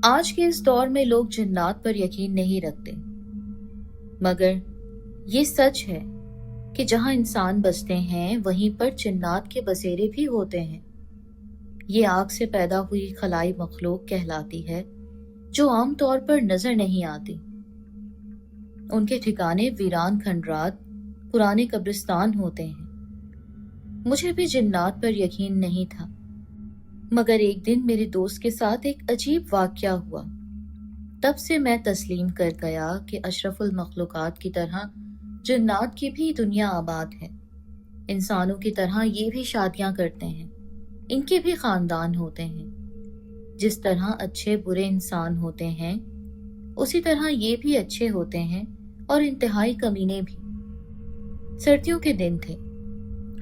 آج کے اس دور میں لوگ جنات پر یقین نہیں رکھتے، مگر یہ سچ ہے کہ جہاں انسان بستے ہیں وہیں پر جنات کے بسیرے بھی ہوتے ہیں۔ یہ آگ سے پیدا ہوئی خلائی مخلوق کہلاتی ہے جو عام طور پر نظر نہیں آتی۔ ان کے ٹھکانے ویران کھنڈرات، پرانے قبرستان ہوتے ہیں۔ مجھے بھی جنات پر یقین نہیں تھا، مگر ایک دن میرے دوست کے ساتھ ایک عجیب واقعہ ہوا۔ تب سے میں تسلیم کر گیا کہ اشرف المخلوقات کی طرح جنات کی بھی دنیا آباد ہے۔ انسانوں کی طرح یہ بھی شادیاں کرتے ہیں، ان کے بھی خاندان ہوتے ہیں۔ جس طرح اچھے برے انسان ہوتے ہیں، اسی طرح یہ بھی اچھے ہوتے ہیں اور انتہائی کمینے بھی۔ سردیوں کے دن تھے،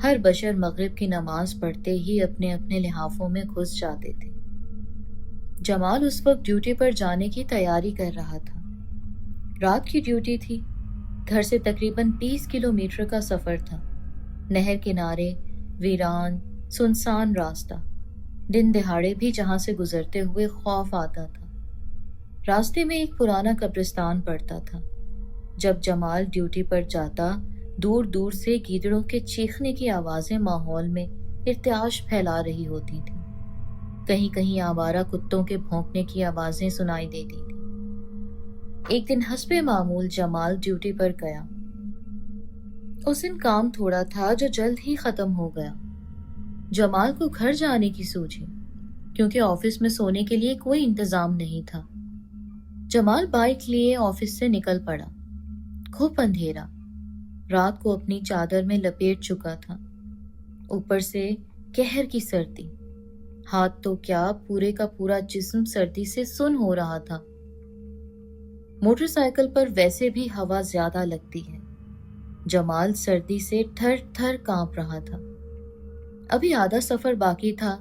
ہر بشر مغرب کی نماز پڑھتے ہی اپنے اپنے لحافوں میں گھس جاتے تھے۔ جمال اس وقت ڈیوٹی پر جانے کی تیاری کر رہا تھا۔ رات کی ڈیوٹی تھی، گھر سے تقریباً 20 کلومیٹر کا سفر تھا۔ نہر کنارے، ویران، سنسان راستہ، دن دہاڑے بھی جہاں سے گزرتے ہوئے خوف آتا تھا۔ راستے میں ایک پرانا قبرستان پڑتا تھا۔ جب جمال ڈیوٹی پر جاتا، دور دور سے گیدڑوں کے چیخنے کی آوازیں ماحول میں ارتعاش پھیلا رہی ہوتی تھیں۔ کہیں کہیں آوارہ کتوں کے بھونکنے کی آوازیں سنائی دیتی تھیں۔ ایک دن حسب معمول جمال ڈیوٹی پر گیا۔ اس دن کام تھوڑا تھا جو جلد ہی ختم ہو گیا۔ جمال کو گھر جانے کی سوچی، کیونکہ آفس میں سونے کے لیے کوئی انتظام نہیں تھا۔ جمال بائک لیے آفس سے نکل پڑا۔ خوب اندھیرا، رات کو اپنی چادر میں لپیٹ چکا تھا، اوپر سے قہر کی سردی۔ ہاتھ تو کیا، پورے کا پورا جسم سردی سے سن ہو رہا تھا۔ موٹر سائیکل پر ویسے بھی ہوا زیادہ لگتی ہے۔ جمال سردی سے تھر تھر کانپ رہا تھا۔ ابھی آدھا سفر باقی تھا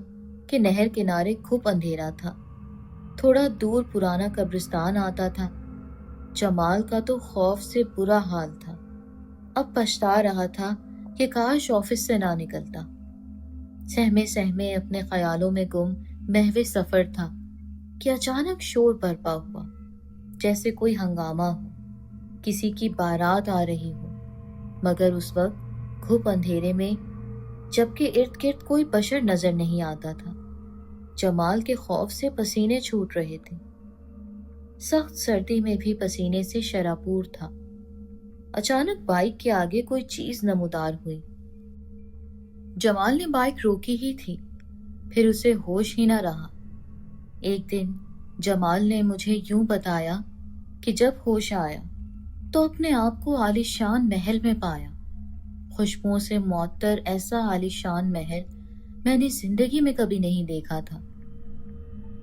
کہ نہر کنارے خوب اندھیرا تھا۔ تھوڑا دور پرانا قبرستان آتا تھا۔ جمال کا تو خوف سے برا حال تھا۔ اب پچھتا رہا تھا کہ کاش آفس سے نہ نکلتا۔ سہمے سہمے اپنے خیالوں میں گم محو سفر تھا کہ اچانک شور برپا ہوا، جیسے کوئی ہنگامہ ہو، کسی کی بارات آ رہی ہو۔ مگر اس وقت گھپ اندھیرے میں، جبکہ ارد گرد کوئی بشر نظر نہیں آتا تھا، جمال کے خوف سے پسینے چھوٹ رہے تھے۔ سخت سردی میں بھی پسینے سے شراپور تھا۔ اچانک بائک کے آگے کوئی چیز نمودار ہوئی۔ جمال نے بائک روکی ہی تھی، پھر اسے ہوش ہی نہ رہا۔ ایک دن جمال نے مجھے یوں بتایا کہ جب ہوش آیا تو اپنے آپ کو عالیشان محل میں پایا۔ خوشبوؤں سے معطر ایسا عالیشان محل میں نے زندگی میں کبھی نہیں دیکھا تھا۔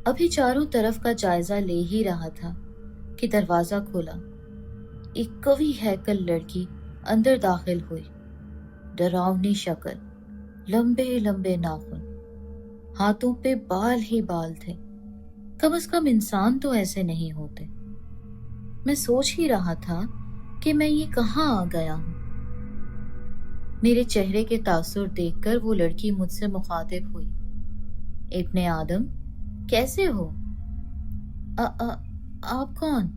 ابھی چاروں طرف کا جائزہ لے ہی رہا تھا کہ دروازہ کھولا۔ ایک قوی ہیکل لڑکی اندر داخل ہوئی۔ ڈراؤنی شکل، لمبے لمبے ناخن، ہاتھوں پہ بال ہی بال تھے۔ کم از کم انسان تو ایسے نہیں ہوتے۔ میں سوچ ہی رہا تھا کہ میں یہ کہاں آ گیا ہوں۔ میرے چہرے کے تاثر دیکھ کر وہ لڑکی مجھ سے مخاطب ہوئی۔ ابن آدم، کیسے ہو؟ آپ کون؟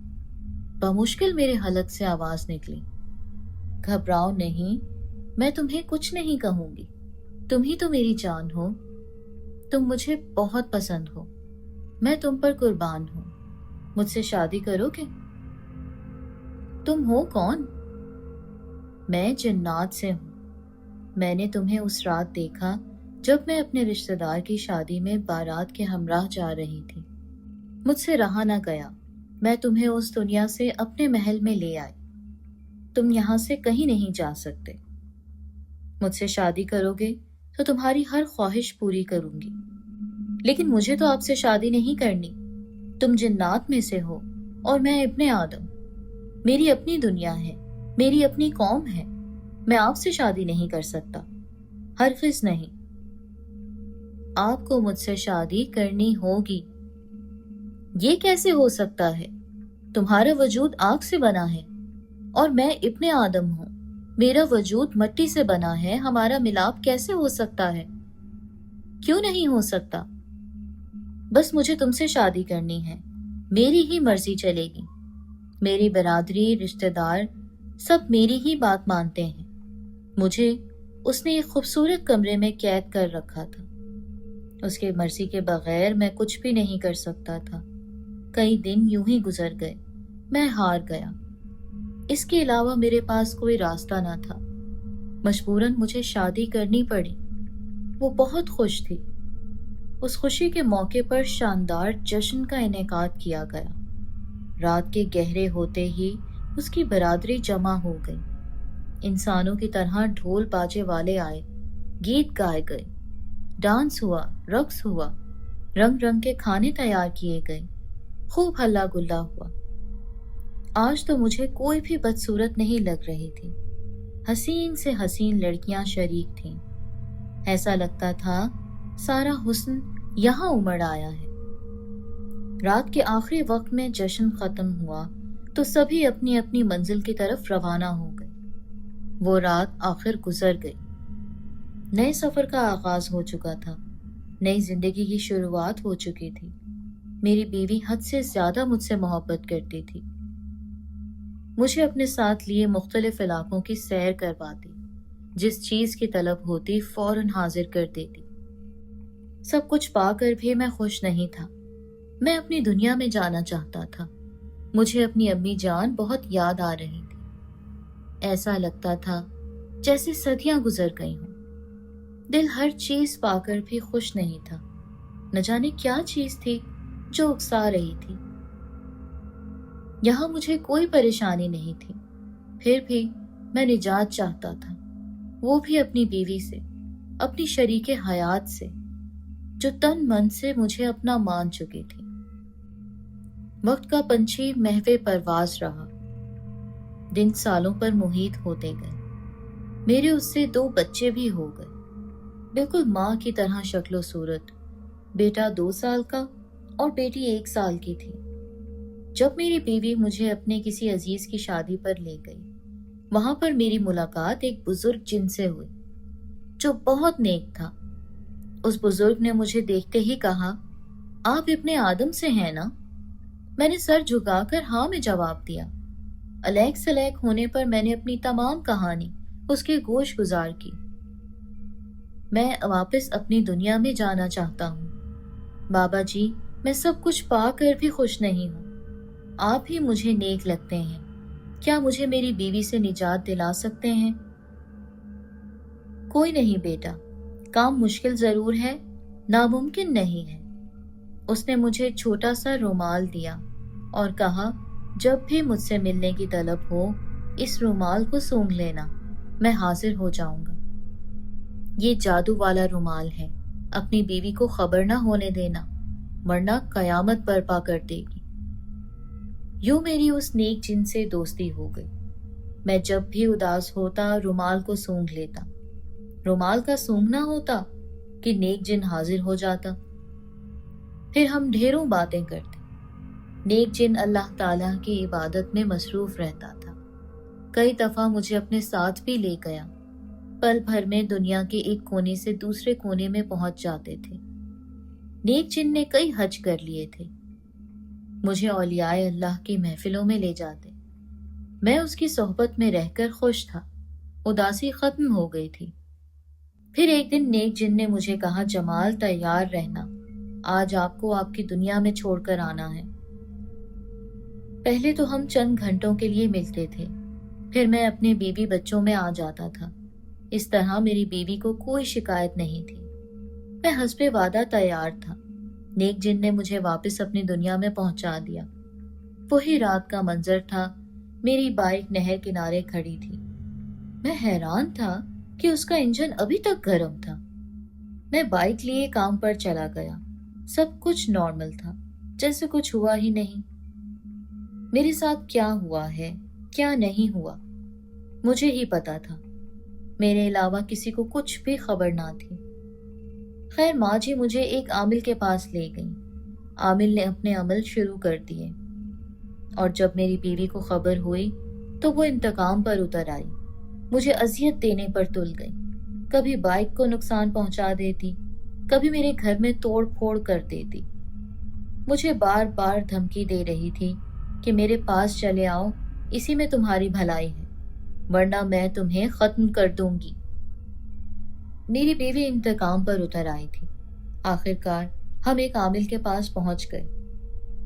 بمشکل میرے حلق سے آواز نکلی۔ گھبراؤ نہیں، میں تمہیں کچھ نہیں کہوں گی، تم ہی تو میری جان ہو۔ تم مجھے بہت پسند ہو، میں تم پر قربان ہوں، مجھ سے شادی کرو گے؟ تم ہو کون؟ میں جنات سے ہوں۔ میں نے تمہیں اس رات دیکھا جب میں اپنے رشتہ دار کی شادی میں بارات کے ہمراہ جا رہی تھی۔ مجھ سے رہا نہ گیا، میں تمہیں اس دنیا سے اپنے محل میں لے آئی۔ تم یہاں سے کہیں نہیں جا سکتے۔ مجھ سے شادی کرو گے تو تمہاری ہر خواہش پوری کروں گی، لیکن مجھے تو آپ سے شادی نہیں کرنی۔ تم جنات میں سے ہو اور میں ابن آدم۔ میری اپنی دنیا ہے، میری اپنی قوم ہے، میں آپ سے شادی نہیں کر سکتا، ہرگز نہیں۔ آپ کو مجھ سے شادی کرنی ہوگی۔ یہ کیسے ہو سکتا ہے؟ تمہارا وجود آگ سے بنا ہے اور میں ابن آدم ہوں، میرا وجود مٹی سے بنا ہے، ہمارا ملاپ کیسے ہو سکتا ہے؟ کیوں نہیں ہو سکتا؟ بس مجھے تم سے شادی کرنی ہے، मेरी ही मर्जी चलेगी। मेरी बरादरी, रिश्तेदार सब मेरी ही बात मानते हैं। मुझे उसने एक खूबसूरत कमरे में कैद कर रखा था। उसके मर्जी के बगैर मैं कुछ भी नहीं कर सकता था। कई दिन यूं ही गुजर गए। मैं हार गया। इसके अलावा मेरे पास कोई रास्ता न था। मजबूरन मुझे शादी करनी पड़ी। वो बहुत खुश थी। उस खुशी के मौके पर शानदार जश्न का इनेकाद किया गया। रात के गहरे होते ही उसकी बरादरी जमा हो गई। इंसानों की तरह ढोल बाजे वाले आए, गीत गाए गए, डांस हुआ, रक्स हुआ, रंग रंग के खाने तैयार किए गए, खूब हल्ला गुल्ला हुआ। आज तो मुझे कोई भी बदसूरत नहीं लग रही थी। हसीन से हसीन लड़कियां शरीक थीं। ऐसा लगता था सारा हुस्न यहाँ उमड़ आया है। रात के आखिरी वक्त में जश्न खत्म हुआ तो सभी अपनी अपनी मंजिल की तरफ रवाना हो गए। वो रात आखिर गुजर गई। नए सफर का आगाज हो चुका था। नई जिंदगी की शुरुआत हो चुकी थी। मेरी बीवी हद से ज्यादा मुझसे मोहब्बत करती थी। मुझे अपने साथ लिए मुख्तलिफ इलाकों की सैर करवाती। जिस चीज की तलब होती फौरन हाजिर कर देती। सब कुछ पाकर भी मैं खुश नहीं था। मैं अपनी दुनिया में जाना चाहता था। मुझे अपनी अम्मी जान बहुत याद आ रही थी। ऐसा लगता था जैसे सदियां गुजर गई हों। दिल हर चीज पाकर भी खुश नहीं था। न जाने क्या चीज थी जो उकसा रही थी। यहां मुझे कोई परेशानी नहीं थी, फिर भी मैं निजात चाहता था, वो भी अपनी बीवी से, अपनी शरीके हयात से, जो तन मन से मुझे अपना मान चुकी थी। वक्त का पंछी महवे परवाज रहा। दिन सालों पर मुहीत होते गए। मेरे उससे 2 बच्चे भी हो गए, बिल्कुल माँ की तरह शक्लो सूरत। बेटा 2 साल का और बेटी 1 साल की थी। जब मेरी बीवी मुझे अपने किसी अजीज की शादी पर ले गई, वहां पर मेरी मुलाकात एक बुजुर्ग जिन से हुई जो बहुत नेक था। उस बुजुर्ग ने मुझे देखते ही कहा, आप इब्ने आदम से हैं ना? मैंने सर झुकाकर हाँ में जवाब दिया। अलैक सलैक होने पर मैंने अपनी तमाम कहानी उसके गोश गुजार की। मैं वापस अपनी दुनिया में जाना चाहता हूँ। बाबा जी, मैं सब कुछ पा कर भी खुश नहीं हूँ। आप ही मुझे नेक लगते हैं। क्या मुझे मेरी बीवी से निजात दिला सकते हैं? कोई नहीं बेटा, काम मुश्किल जरूर है, नामुमकिन नहीं है। उसने मुझे छोटा सा रुमाल दिया और कहा, जब भी मुझसे मिलने की तलब हो, इस रुमाल को सूंघ लेना, मैं हाजिर हो जाऊंगा। ये जादू वाला रुमाल है। अपनी बीवी को खबर ना होने देना, वरना कयामत बर्पा कर देगी। यूं मेरी उस नेक जिन से दोस्ती हो गई। मैं जब भी उदास होता रुमाल को सूंघ लेता। रुमाल का सूंघना होता कि नेक जिन हाजिर हो जाता। फिर हम ढेरों बातें करते। नेक जिन अल्लाह ताला की इबादत में मसरूफ रहता था। कई दफा मुझे अपने साथ भी ले गया। पल भर में दुनिया के एक कोने से दूसरे कोने में पहुंच जाते थे। नेक जिन ने कई हज कर लिए थे। मुझे औलियाए अल्लाह की महफिलों में ले जाते। मैं उसकी सोहबत में रहकर खुश था। उदासी खत्म हो गई थी। फिर एक दिन नेक जिन ने मुझे कहा, जमाल तैयार रहना, आज आपको आपकी दुनिया में छोड़कर आना है। पहले तो हम चंद घंटों के लिए मिलते थे, फिर मैं अपने बीवी बच्चों में आ जाता था। इस तरह मेरी बीवी को कोई शिकायत नहीं थी। मैं हस्बे वादा तैयार था। नेक जिन ने मुझे वापस अपनी दुनिया में पहुंचा दिया। वही रात का मंजर था। मेरी बाइक नहर किनारे खड़ी थी। मैं हैरान था कि उसका इंजन अभी तक गर्म था। मैं बाइक लिए काम पर चला गया। सब कुछ नॉर्मल था, जैसे कुछ हुआ ही नहीं। मेरे साथ क्या हुआ है, क्या नहीं हुआ, मुझे ही पता था। मेरे अलावा किसी को कुछ भी खबर ना थी। खैर, माँ जी मुझे एक आमिल के पास ले गई। आमिल ने अपने अमल शुरू कर दिए और जब मेरी बीवी को खबर हुई तो वो इंतकाम पर उतर आई। मुझे अजियत देने पर तुल गई। कभी बाइक को नुकसान पहुंचा देती, कभी मेरे घर में तोड़ फोड़ कर देती। मुझे बार बार धमकी दे रही थी कि मेरे पास चले आओ, इसी में तुम्हारी भलाई है, वरना मैं तुम्हें खत्म कर दूंगी। मेरी बीवी इंतकाम पर उतर आई थी। आखिरकार हम एक आमिल के पास पहुंच गए।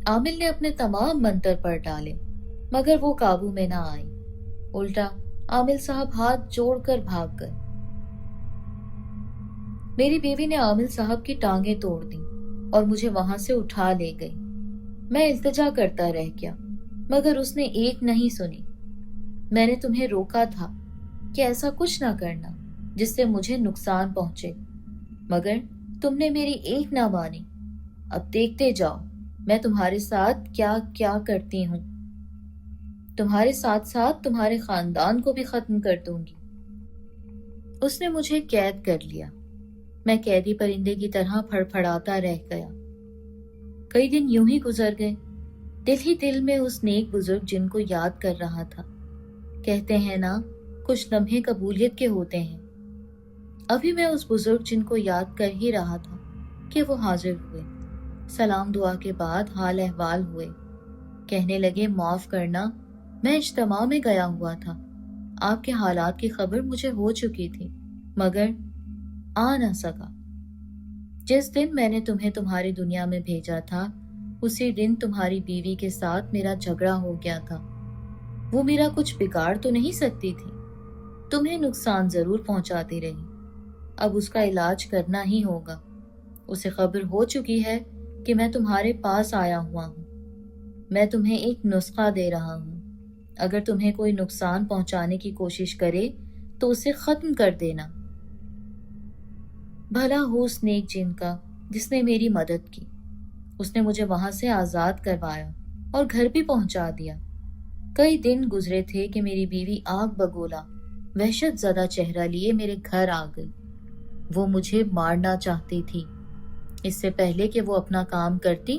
आमिल ने अपने तमाम मंतर पर डाले, मगर वो काबू में ना आई। उल्टा आमिल साहब हाथ जोड़कर भाग गए। मेरी बीवी ने आमिल साहब की टांगें तोड़ दी और मुझे वहां से उठा ले गई। मैं इल्तिजा करता रह गया, मगर उसने एक नहीं सुनी। मैंने तुम्हें रोका था कि ऐसा कुछ ना करना जिससे मुझे नुकसान पहुंचे, मगर तुमने मेरी एक ना मानी। अब देखते जाओ मैं तुम्हारे साथ क्या क्या करती हूँ। तुम्हारे साथ साथ तुम्हारे खानदान को भी खत्म कर दूंगी। उसने मुझे कैद कर लिया। मैं कैदी परिंदे की तरह फड़फड़ाता रह गया। कई दिन यूं ही गुजर गए। दिल ही दिल में उस नेक बुजुर्ग जिनको याद कर रहा था। कहते हैं ना, कुछ लम्हे कबूलियत के होते हैं। अभी मैं उस बुजुर्ग जिनको याद कर ही रहा था कि वो हाजिर हुए। सलाम दुआ के बाद हाल अहवाल हुए। कहने लगे, माफ करना, मैं इज्तिमा में गया हुआ था। आपके हालात की खबर मुझे हो चुकी थी, मगर आ ना सका। जिस दिन मैंने तुम्हें तुम्हारी दुनिया में भेजा था, उसी दिन तुम्हारी बीवी के साथ मेरा झगड़ा हो गया था। वो मेरा कुछ बिगाड़ तो नहीं सकती थी, तुम्हें नुकसान जरूर पहुंचाती रही। अब उसका इलाज करना ही होगा। उसे खबर हो चुकी है कि मैं तुम्हारे पास आया हुआ हूँ। मैं तुम्हें एक नुस्खा दे रहा हूँ। अगर तुम्हें कोई नुकसान पहुंचाने की कोशिश करे तो उसे खत्म कर देना। भला हो उस नेक जिन का जिसने मेरी मदद की। उसने मुझे वहां से आजाद करवाया और घर भी पहुंचा दिया। कई दिन गुजरे थे कि मेरी बीवी आग बगोला वहशत ज़दा चेहरा लिए मेरे घर आ गई। वो मुझे मारना चाहती थी। इससे पहले कि वो अपना काम करती,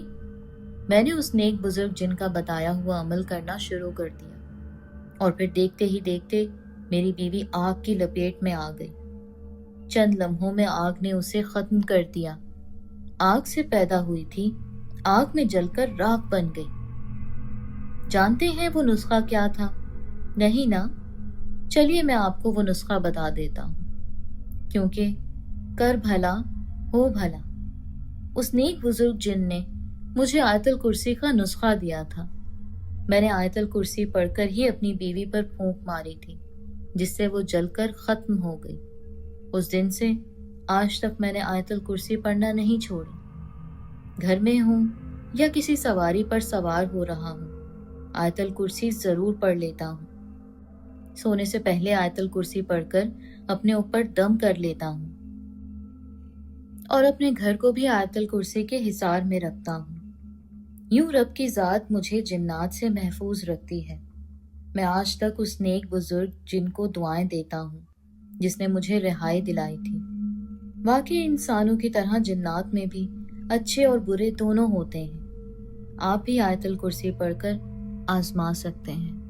मैंने उस नेक बुजुर्ग जिनका बताया हुआ अमल करना शुरू कर दिया, और फिर देखते ही देखते मेरी बीवी आग की लपेट में आ गई। चंद लम्हों में आग ने उसे खत्म कर दिया। आग से पैदा हुई थी, आग में जलकर राख बन गई। जानते हैं वो नुस्खा क्या था? नहीं ना? चलिए मैं आपको वो नुस्खा बता देता हूँ, क्योंकि कर भला हो भला। उस नेक बुजुर्ग जिन ने मुझे आयतल कुर्सी का नुस्खा दिया था। मैंने आयतल कुर्सी पढ़कर ही अपनी बीवी पर फूंक मारी थी, जिससे वो जलकर खत्म हो गई। उस दिन से आज तक मैंने आयतल कुर्सी पढ़ना नहीं छोड़ी। घर में हूँ या किसी सवारी पर सवार हो रहा हूँ, आयतल कुर्सी जरूर पढ़ लेता हूँ। सोने से पहले आयतल कुर्सी पढ़कर अपने ऊपर दम कर लेता हूँ और अपने घर को भी आयतल कुर्सी के हिसार में रखता हूँ। यूं रब की जात मुझे जिन्नात से महफूज रखती है। मैं आज तक उस नेक बुजुर्ग जिनको दुआएं देता हूँ, जिसने मुझे रिहाई दिलाई थी। वाकई इंसानों की तरह जिन्नात में भी अच्छे और बुरे दोनों होते हैं। आप भी आयतल कुर्सी पढ़कर आजमा सकते हैं।